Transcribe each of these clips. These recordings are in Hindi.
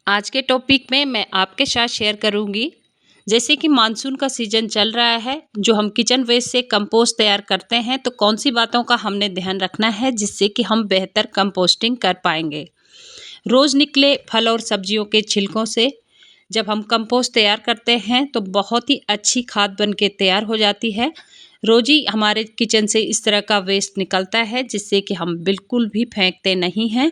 आज के टॉपिक में मैं आपके साथ शेयर करूंगी। जैसे कि मानसून का सीजन चल रहा है, जो हम किचन वेस्ट से कंपोस्ट तैयार करते हैं तो कौन सी बातों का हमने ध्यान रखना है जिससे कि हम बेहतर कंपोस्टिंग कर पाएंगे। रोज़ निकले फल और सब्जियों के छिलकों से जब हम कंपोस्ट तैयार करते हैं तो बहुत ही अच्छी खाद बन के तैयार हो जाती है। रोज़ ही हमारे किचन से इस तरह का वेस्ट निकलता है जिससे कि हम बिल्कुल भी फेंकते नहीं हैं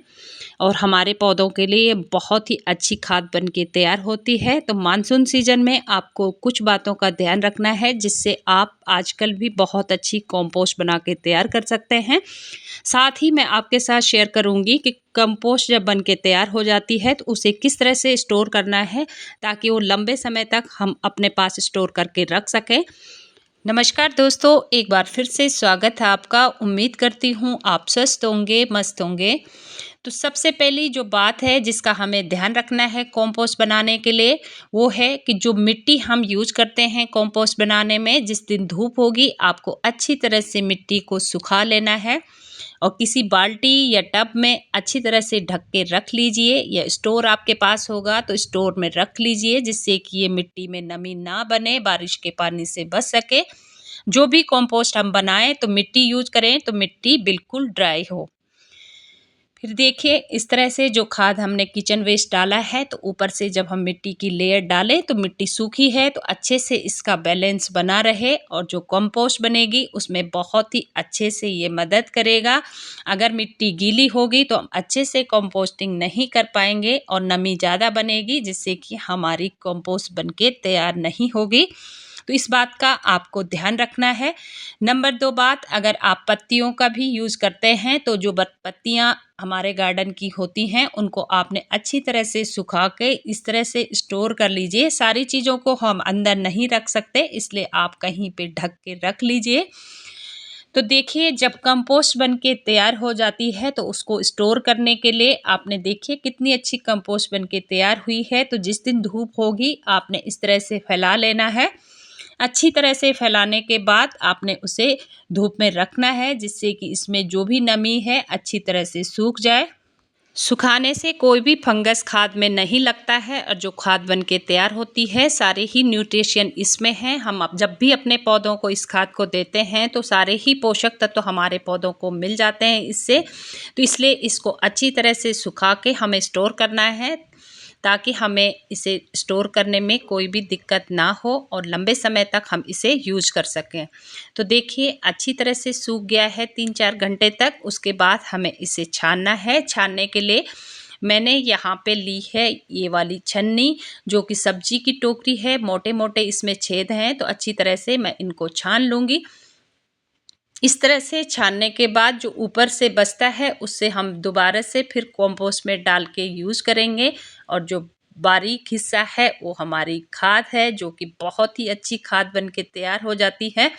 और हमारे पौधों के लिए ये बहुत ही अच्छी खाद बन के तैयार होती है। तो मानसून सीजन में आपको कुछ बातों का ध्यान रखना है जिससे आप आजकल भी बहुत अच्छी कंपोस्ट बना के तैयार कर सकते हैं। साथ ही मैं आपके साथ शेयर करूंगी कि कंपोस्ट जब बन के तैयार हो जाती है तो उसे किस तरह से स्टोर करना है ताकि वो लंबे समय तक हम अपने पास स्टोर करके रख सकें। नमस्कार दोस्तों, एक बार फिर से स्वागत है आपका। उम्मीद करती हूँ आप स्वस्थ होंगे, मस्त होंगे। तो सबसे पहली जो बात है जिसका हमें ध्यान रखना है कंपोस्ट बनाने के लिए, वो है कि जो मिट्टी हम यूज करते हैं कंपोस्ट बनाने में, जिस दिन धूप होगी आपको अच्छी तरह से मिट्टी को सुखा लेना है और किसी बाल्टी या टब में अच्छी तरह से ढक के रख लीजिए, या स्टोर आपके पास होगा तो स्टोर में रख लीजिए जिससे कि ये मिट्टी में नमी ना बने, बारिश के पानी से बच सके। जो भी कंपोस्ट हम बनाएं तो मिट्टी यूज करें तो मिट्टी बिल्कुल ड्राई हो। फिर देखिए इस तरह से जो खाद हमने किचन वेस्ट डाला है तो ऊपर से जब हम मिट्टी की लेयर डालें तो मिट्टी सूखी है तो अच्छे से इसका बैलेंस बना रहे और जो कंपोस्ट बनेगी उसमें बहुत ही अच्छे से ये मदद करेगा। अगर मिट्टी गीली होगी तो हम अच्छे से कंपोस्टिंग नहीं कर पाएंगे और नमी ज़्यादा बनेगी जिससे कि हमारी कंपोस्ट बनके तैयार नहीं होगी। तो इस बात का आपको ध्यान रखना है। नंबर 2 बात, अगर आप पत्तियों का भी यूज़ करते हैं तो जो पत्तियाँ हमारे गार्डन की होती हैं उनको आपने अच्छी तरह से सुखा के इस तरह से स्टोर कर लीजिए। सारी चीज़ों को हम अंदर नहीं रख सकते, इसलिए आप कहीं पे ढक के रख लीजिए। तो देखिए जब कंपोस्ट बन के तैयार हो जाती है तो उसको स्टोर करने के लिए आपने देखिए कितनी अच्छी कंपोस्ट बन के तैयार हुई है। तो जिस दिन धूप होगी आपने इस तरह से फैला लेना है। अच्छी तरह से फैलाने के बाद आपने उसे धूप में रखना है जिससे कि इसमें जो भी नमी है अच्छी तरह से सूख जाए। सुखाने से कोई भी फंगस खाद में नहीं लगता है और जो खाद बन के तैयार होती है सारे ही न्यूट्रिशन इसमें हैं। हम जब भी अपने पौधों को इस खाद को देते हैं तो सारे ही पोषक तत्व हमारे पौधों को मिल जाते हैं इससे। तो इसलिए इसको अच्छी तरह से सुखा के हमें स्टोर करना है ताकि हमें इसे स्टोर करने में कोई भी दिक्कत ना हो और लंबे समय तक हम इसे यूज कर सकें। तो देखिए अच्छी तरह से सूख गया है 3-4 घंटे तक। उसके बाद हमें इसे छानना है। छानने के लिए मैंने यहाँ पे ली है ये वाली छन्नी, जो कि सब्जी की टोकरी है। मोटे मोटे इसमें छेद हैं तो अच्छी तरह से मैं इनको छान लूँगी। इस तरह से छानने के बाद जो ऊपर से बचता है उससे हम दोबारा से फिर कंपोस्ट में डाल के यूज़ करेंगे और जो बारीक हिस्सा है वो हमारी खाद है जो कि बहुत ही अच्छी खाद बन के तैयार हो जाती है।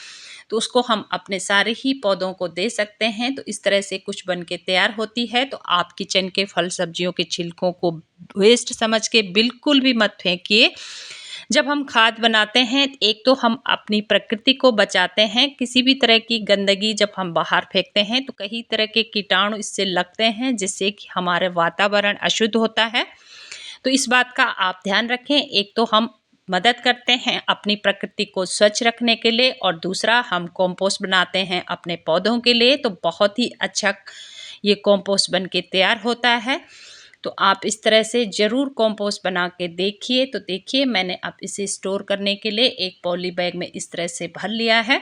तो उसको हम अपने सारे ही पौधों को दे सकते हैं। तो इस तरह से कुछ बन के तैयार होती है। तो आप किचन के फल सब्जियों के छिलकों को वेस्ट समझ के बिल्कुल भी मत फेंकिए। जब हम खाद बनाते हैं एक तो हम अपनी प्रकृति को बचाते हैं। किसी भी तरह की गंदगी जब हम बाहर फेंकते हैं तो कई तरह के कीटाणु इससे लगते हैं जिससे कि हमारे वातावरण अशुद्ध होता है। तो इस बात का आप ध्यान रखें। एक तो हम मदद करते हैं अपनी प्रकृति को स्वच्छ रखने के लिए और दूसरा हम कंपोस्ट बनाते हैं अपने पौधों के लिए। तो बहुत ही अच्छा ये कंपोस्ट बन के तैयार होता है। तो आप इस तरह से ज़रूर कंपोस्ट बना के देखिए। तो देखिए मैंने अब इसे स्टोर करने के लिए एक पॉली बैग में इस तरह से भर लिया है।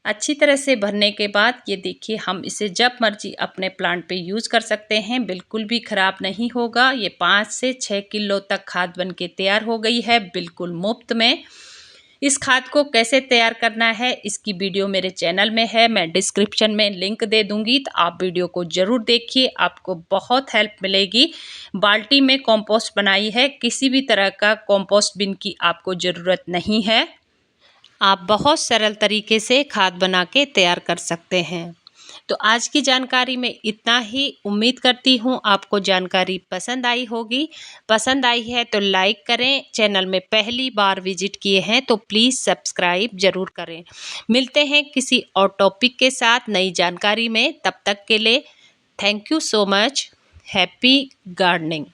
अच्छी तरह से भरने के बाद ये देखिए हम इसे जब मर्जी अपने प्लांट पे यूज़ कर सकते हैं, बिल्कुल भी ख़राब नहीं होगा। ये 5 से 6 किलो तक खाद बन के तैयार हो गई है बिल्कुल मुफ्त में। इस खाद को कैसे तैयार करना है इसकी वीडियो मेरे चैनल में है, मैं डिस्क्रिप्शन में लिंक दे दूंगी। तो आप वीडियो को ज़रूर देखिए, आपको बहुत हेल्प मिलेगी। बाल्टी में कंपोस्ट बनाई है, किसी भी तरह का कंपोस्ट बिन की आपको ज़रूरत नहीं है। आप बहुत सरल तरीके से खाद बना के तैयार कर सकते हैं। तो आज की जानकारी में इतना ही। उम्मीद करती हूँ आपको जानकारी पसंद आई होगी। पसंद आई है तो लाइक करें। चैनल में पहली बार विजिट किए हैं तो प्लीज़ सब्सक्राइब ज़रूर करें। मिलते हैं किसी और टॉपिक के साथ नई जानकारी में। तब तक के लिए thank you so much. Happy gardening.